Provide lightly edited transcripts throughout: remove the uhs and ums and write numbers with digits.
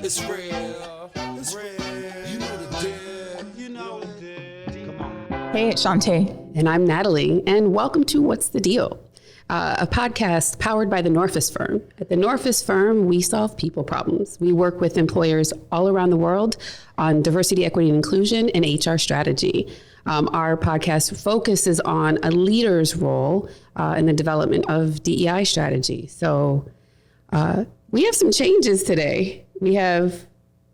It's real. It's real. You know the deal. You know the deal. Come on. Hey, it's Shanté. And I'm Natalie, and welcome to What's the Deal? A podcast powered by the Norfus Firm. At the Norfus Firm, we solve people problems. We work with employers all around the world on diversity, equity, and inclusion and HR strategy. Our podcast focuses on a leader's role in the development of DEI strategy. So we have some changes today. We had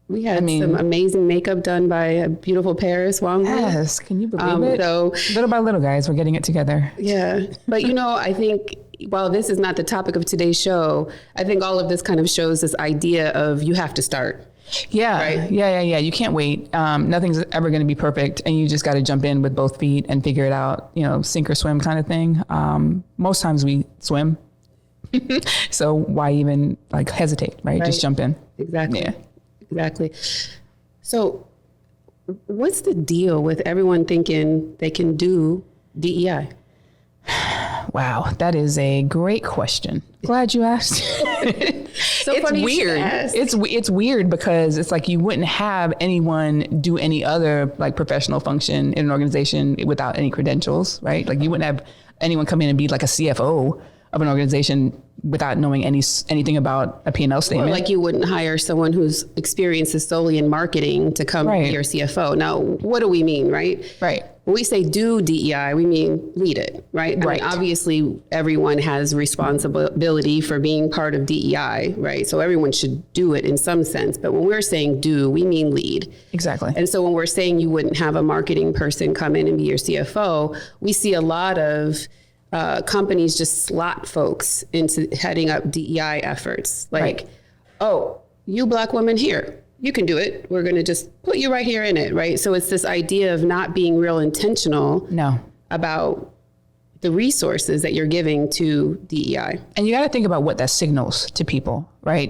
some amazing makeup done by a beautiful Paris Wong. Yes, can you believe it? So little by little, guys, we're getting it together. Yeah, but I think while this is not the topic of today's show, I think all of this kind of shows this idea of you have to start. Yeah, right? Yeah. You can't wait. Nothing's ever going to be perfect, and you just got to jump in with both feet and figure it out. Sink or swim kind of thing. Most times we swim, so why even hesitate? Right? Just jump in. Exactly. Yeah. Exactly. So what's the deal with everyone thinking they can do DEI? Wow, that is a great question. Glad you asked. It's weird. It's weird because it's like you wouldn't have anyone do any other professional function in an organization without any credentials, right? Like you wouldn't have anyone come in and be like a CFO of an organization without knowing anything about a P&L statement. Or like you wouldn't hire someone whose experience is solely in marketing to come be your CFO. Now, what do we mean, right? Right. When we say do DEI, we mean lead it, right? Right. I mean, obviously, everyone has responsibility for being part of DEI, right? So everyone should do it in some sense. But when we're saying do, we mean lead. Exactly. And so when we're saying you wouldn't have a marketing person come in and be your CFO, we see a lot of companies just slot folks into heading up DEI efforts. You Black woman here, you can do it. We're going to just put you right here in it, right? So it's this idea of not being real intentional about the resources that you're giving to DEI. And you got to think about what that signals to people, right?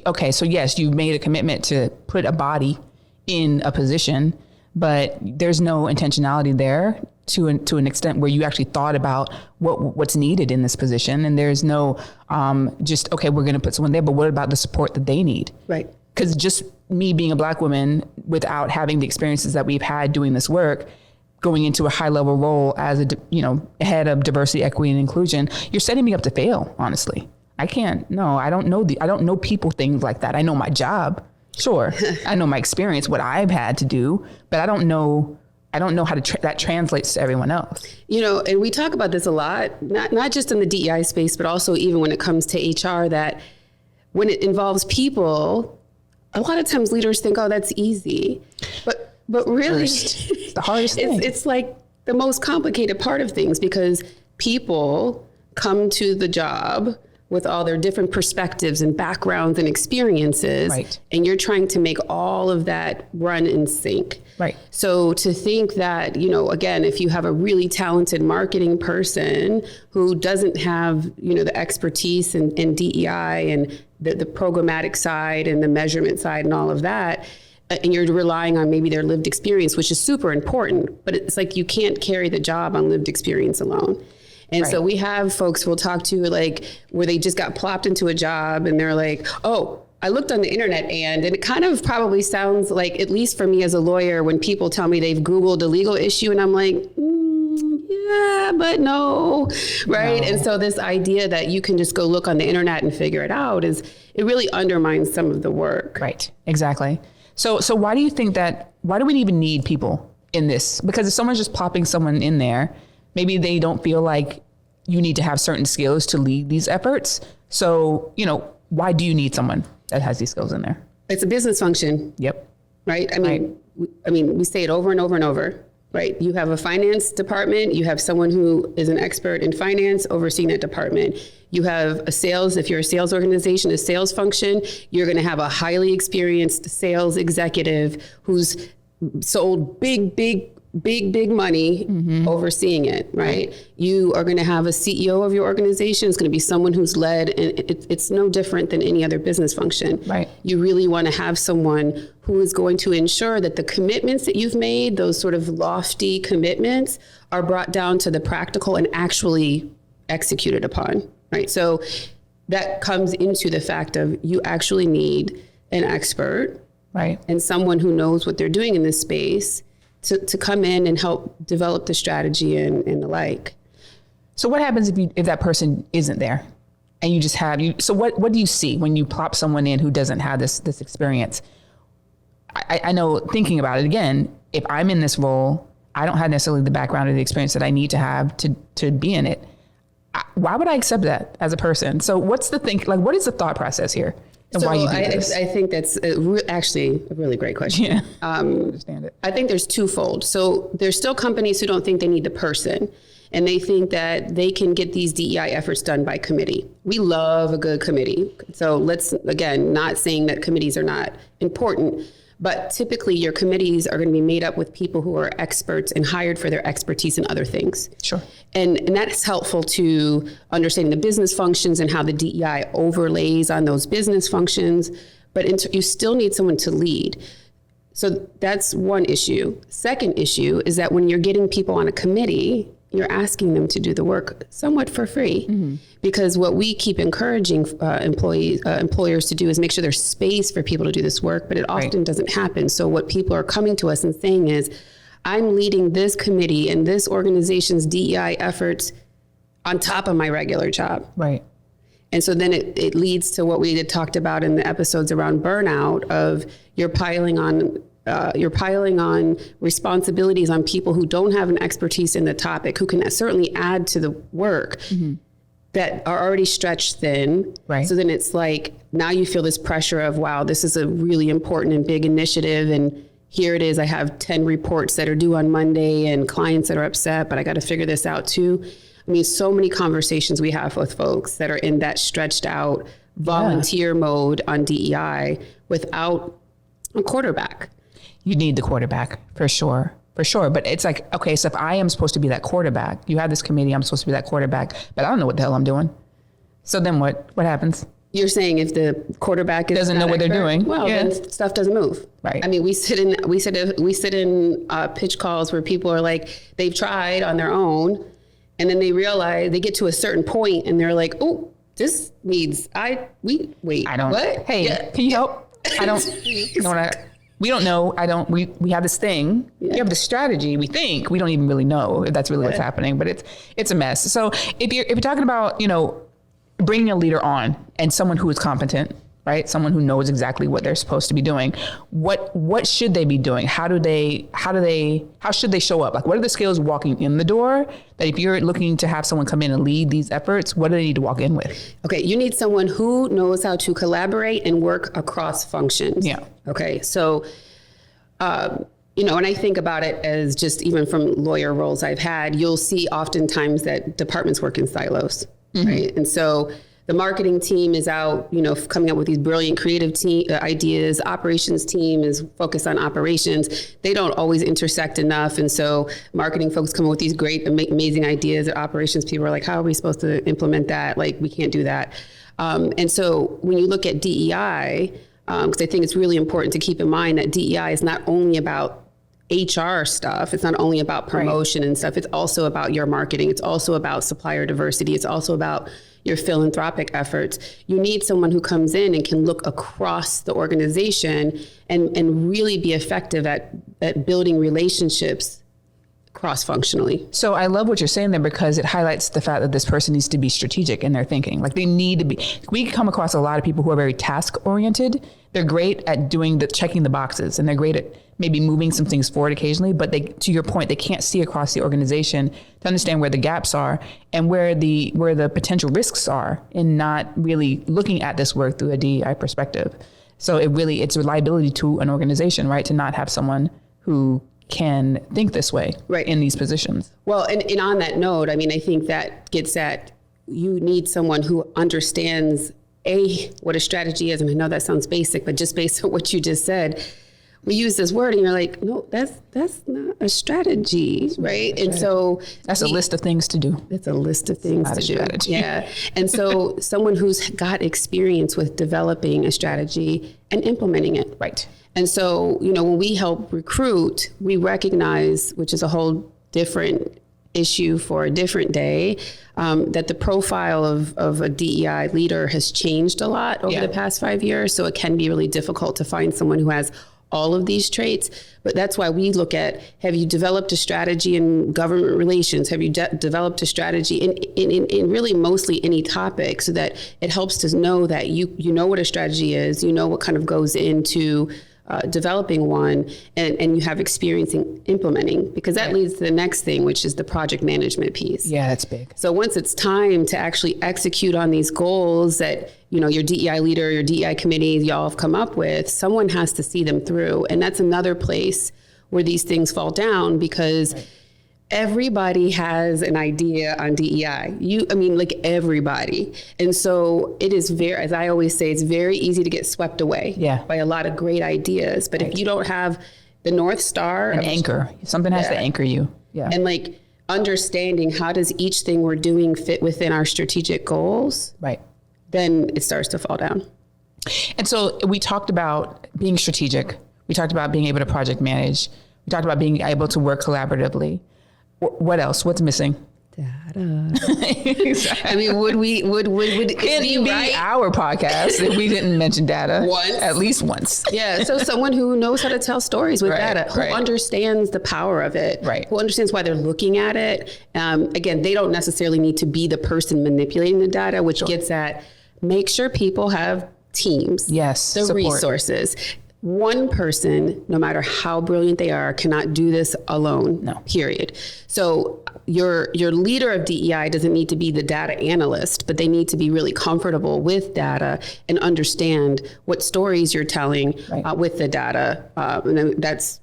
Okay, so yes, you made a commitment to put a body in a position, but there's no intentionality there to an extent where you actually thought about what's needed in this position. And there's no we're going to put someone there, but what about the support that they need? Right. Because just me being a Black woman without having the experiences that we've had doing this work, going into a high level role as head of diversity, equity, and inclusion, you're setting me up to fail, honestly. I don't know people things like that. I know my job. Sure. I know my experience, what I've had to do, but I don't know how that translates to everyone else. And we talk about this a lot, not just in the DEI space, but also even when it comes to HR, that when it involves people, a lot of times leaders think, oh, that's easy. But really, it's the hardest thing. It's like the most complicated part of things because people come to the job with all their different perspectives and backgrounds and experiences. Right. And you're trying to make all of that run in sync. Right. So to think that, again, if you have a really talented marketing person who doesn't have, the expertise in DEI and the programmatic side and the measurement side and all of that, and you're relying on maybe their lived experience, which is super important, but it's like you can't carry the job on lived experience alone. And so we have folks we'll talk to where they just got plopped into a job and they're like, oh, I looked on the internet and it kind of probably sounds like, at least for me as a lawyer, when people tell me they've Googled a legal issue and I'm like, yeah, but no, right? No. And so this idea that you can just go look on the internet and figure it out it really undermines some of the work. Right, exactly. So why do you think why do we even need people in this? Because if someone's just plopping someone in there, maybe they don't feel like you need to have certain skills to lead these efforts. So, why do you need someone that has these skills in there? It's a business function. Yep. Right? We say it over and over and over, right? You have a finance department. You have someone who is an expert in finance overseeing that department. You have if you're a sales organization, a sales function, you're going to have a highly experienced sales executive who's sold big money overseeing it, right? You are going to have a CEO of your organization. It's going to be someone who's led, and it's no different than any other business function. Right. You really want to have someone who is going to ensure that the commitments that you've made, those sort of lofty commitments, are brought down to the practical and actually executed upon, right? So that comes into the fact of you actually need an expert, Right. and someone who knows what they're doing in this space to come in and help develop the strategy and the like. So what happens if that person isn't there and you just have so what do you see when you plop someone in who doesn't have this experience? I know, thinking about it again, if I'm in this role, I don't have necessarily the background or the experience that I need to have to be in it. Why would I accept that as a person? So what's the what is the thought process here? And why you do this? I think that's actually a really great question. Yeah, I understand it. I think there's twofold. So there's still companies who don't think they need the person, and they think that they can get these DEI efforts done by committee. We love a good committee. So let's, again, not saying that committees are not important, but typically your committees are going to be made up with people who are experts and hired for their expertise in other things. Sure. And that's helpful to understanding the business functions and how the DEI overlays on those business functions. But you still need someone to lead. So that's one issue. Second issue is that when you're getting people on a committee, you're asking them to do the work somewhat for free. Mm-hmm. Because what we keep encouraging employers to do is make sure there's space for people to do this work, but it often doesn't happen. So what people are coming to us and saying is, I'm leading this committee and this organization's DEI efforts on top of my regular job. Right. And so then it leads to what we had talked about in the episodes around burnout of you're piling on responsibilities on people who don't have an expertise in the topic, who can certainly add to the work, mm-hmm. that are already stretched thin. Right. So then it's like, now you feel this pressure of, wow, this is a really important and big initiative. And here it is, I have 10 reports that are due on Monday and clients that are upset, but I got to figure this out too. I mean, so many conversations we have with folks that are in that stretched out volunteer mode on DEI without a quarterback. You need the quarterback for sure. But it's like, okay, so if I am supposed to be that quarterback, you have this committee, I'm supposed to be that quarterback, but I don't know what the hell I'm doing. So then what happens? You're saying if the quarterback doesn't know what they're doing, well, then stuff doesn't move. Right. I mean, we sit in pitch calls where people are like, they've tried on their own, and then they realize they get to a certain point and they're like, oh, this needs, wait, I don't, what? Hey, can you help? I don't, we don't know. We have this thing. We have the strategy. We think we don't even really know if that's really what's happening, but it's a mess. So if you're talking about, bringing a leader on and someone who is competent, right? Someone who knows exactly what they're supposed to be doing. What should they be doing? How should they show up? Like, what are the skills walking in the door that if you're looking to have someone come in and lead these efforts, what do they need to walk in with? Okay. You need someone who knows how to collaborate and work across functions. Yeah. Okay. So, when I think about it as just even from lawyer roles I've had, you'll see oftentimes that departments work in silos, mm-hmm. right? And so the marketing team is out, coming up with these brilliant creative ideas. Operations team is focused on operations. They don't always intersect enough. And so marketing folks come up with these great, amazing ideas. Or operations people are like, how are we supposed to implement that? Like, we can't do that. And so when you look at DEI, because I think it's really important to keep in mind that DEI is not only about HR stuff. It's not only about promotion and stuff. It's also about your marketing. It's also about supplier diversity. It's also about your philanthropic efforts. You need someone who comes in and can look across the organization and really be effective at building relationships cross-functionally. So I love what you're saying there, because it highlights the fact that this person needs to be strategic in their thinking. Like, they need to be, we come across a lot of people who are very task-oriented. They're great at checking the boxes, and they're great at maybe moving some things forward occasionally, but to your point, they can't see across the organization to understand where the gaps are and where the potential risks are in not really looking at this work through a DEI perspective. So it's a liability to an organization, right, to not have someone who can think this way in these positions. Well, and on that note, I mean, I think that gets at, you need someone who understands what a strategy is. And I know that sounds basic, but just based on what you just said, we use this word and you're like, no, that's not a strategy, right? And so that's a list of things to do. It's a list of things to do. Strategy. Yeah. And so someone who's got experience with developing a strategy and implementing it. Right. And so, when we help recruit, we recognize, which is a whole different issue for a different day, that the profile of a DEI leader has changed a lot over the past 5 years. So it can be really difficult to find someone who has all of these traits. But that's why we look at, have you developed a strategy in government relations? Have you developed a strategy in really mostly any topic, so that it helps to know that you know what a strategy is, you know what kind of goes into developing one, and you have experience in implementing, because that leads to the next thing, which is the project management piece. Yeah, that's big. So once it's time to actually execute on these goals that, you know, your DEI leader, your DEI committee, y'all have come up with, someone has to see them through. And that's another place where these things fall down, because everybody has an idea on DEI. Like everybody. And so it is as I always say, it's very easy to get swept away by a lot of great ideas. But if you don't have the North Star, an anchor, something has to anchor you. Yeah. And like understanding, how does each thing we're doing fit within our strategic goals? Right. Then it starts to fall down. And so we talked about being strategic. We talked about being able to project manage. We talked about being able to work collaboratively. What else? What's missing? Data. I mean, would it be our podcast if we didn't mention data once? At least once. Yeah. So someone who knows how to tell stories with data, who understands the power of it, who understands why they're looking at it. Again, they don't necessarily need to be the person manipulating the data, which gets at, make sure people have teams. Yes. The support. Resources. One person, no matter how brilliant they are, cannot do this alone. No. Period. So your leader of DEI doesn't need to be the data analyst, but they need to be really comfortable with data and understand what stories you're telling with the data. And that's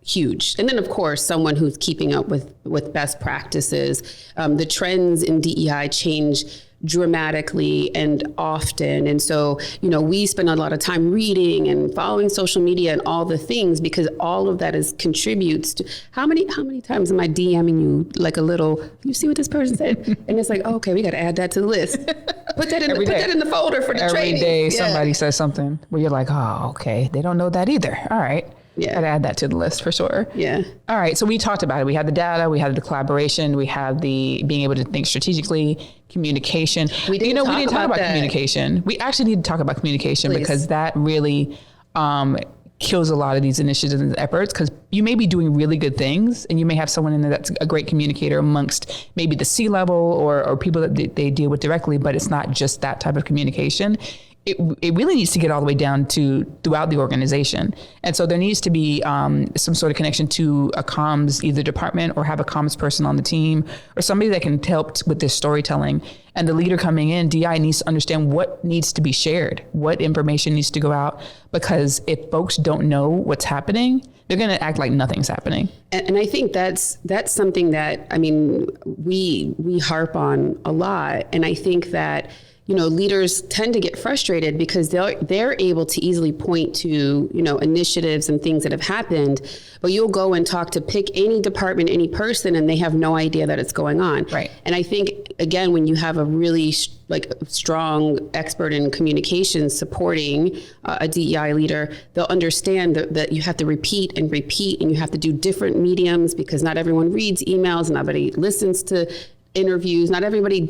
huge. And then, of course, someone who's keeping up with best practices. The trends in DEI change dramatically and often. And so, you know, we spend a lot of time reading and following social media and all the things, because all of that contributes to how many times am I DMing you like a little, you see what this person said? And it's like, oh, okay, we got to add that to the list. Put that in the folder for the training. Every day somebody says something where you're like, oh, okay, they don't know that either. All right. Yeah. I'd add that to the list for sure. Yeah. All right. So we talked about it. We had the data, we had the collaboration, we had the being able to think strategically, communication. We didn't talk about communication. We actually need to talk about communication. Please. Because that really kills a lot of these initiatives and efforts, because you may be doing really good things and you may have someone in there that's a great communicator amongst maybe the C-level or people that they deal with directly, but it's not just that type of communication. It really needs to get all the way down to throughout the organization. And so there needs to be some sort of connection to a comms, either department or have a comms person on the team or somebody that can help with this storytelling. And the leader coming in, DI, needs to understand what needs to be shared, what information needs to go out, because if folks don't know what's happening, they're going to act like nothing's happening. And I think that's something that, I mean, we harp on a lot. And I think that, you know, leaders tend to get frustrated because they're able to easily point to, you know, initiatives and things that have happened, but you'll go and pick any department, any person, and they have no idea that it's going on. Right. And I think, again, when you have a really strong expert in communications supporting a DEI leader, they'll understand that you have to repeat and you have to do different mediums, because not everyone reads emails, not everybody listens to interviews, not everybody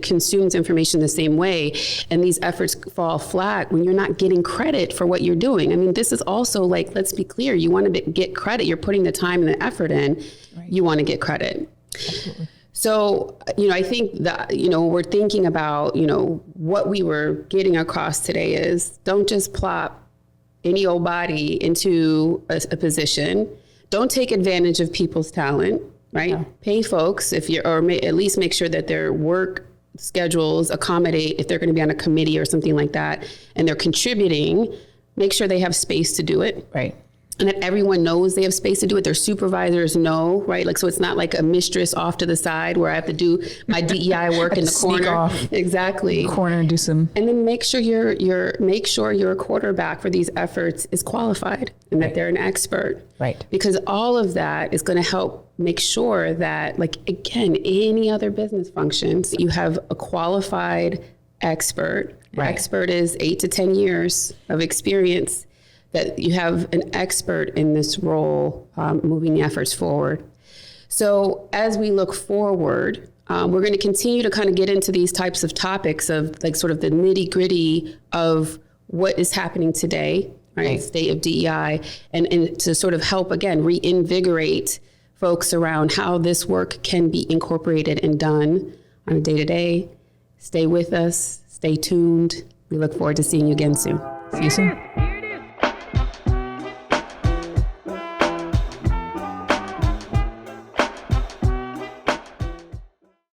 consumes information the same way, and these efforts fall flat when you're not getting credit for what you're doing. I mean, this is also let's be clear, you want to get credit, you're putting the time and the effort in, you want to get credit. Absolutely. So, you know, I think that, you know, we're thinking about, you know, what we were getting across today is, don't just plop any old body into a position. Don't take advantage of people's talent. Right? Yeah. Pay folks at least make sure that their work schedules accommodate, if they're going to be on a committee or something like that, and they're contributing, make sure they have space to do it. Right. And that everyone knows they have space to do it. Their supervisors know, right? So it's not like a mistress off to the side where I have to do my DEI work in the corner. Off exactly. The corner and do some. And then make sure your quarterback for these efforts is qualified and that they're an expert. Right. Because all of that is going to help make sure that, again, any other business functions, you have a qualified expert. Right. Expert is 8 to 10 years of experience. That you have an expert in this role moving the efforts forward. So as we look forward, we're going to continue to kind of get into these types of topics of like sort of the nitty gritty of what is happening today, right? State of DEI, and to sort of help, again, reinvigorate folks around how this work can be incorporated and done on a day-to-day. Stay with us. Stay tuned. We look forward to seeing you again soon. See you soon.